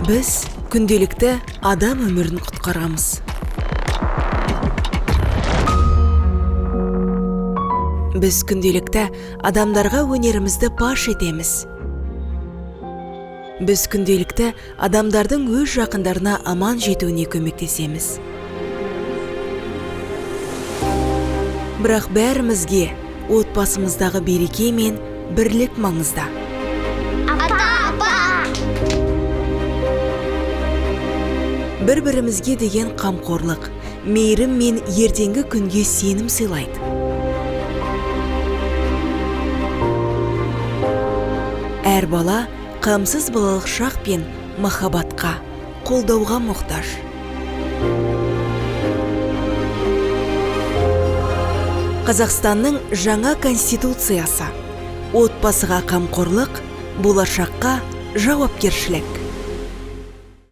Біз күнделікті адам өмірін құтқарамыз. Біз күнделікті адамдарға өнерімізді паш етеміз. Біз күнделікті адамдардың өз жақындарына аман жетуіне көмектесеміз. Бірақ бәрімізге отбасымыздағы береке мен бірлік маңызда. Бір-бірімізге деген қамқорлық, мейірім мен ертеңгі күнге сенім сыйлайды. Әр бала қамсыз балалық шақ пен махаббатқа, қолдауға мұқтаж. Қазақстанның жаңа конституциясы: отбасыға қамқорлық, болашаққа жауапкершілік.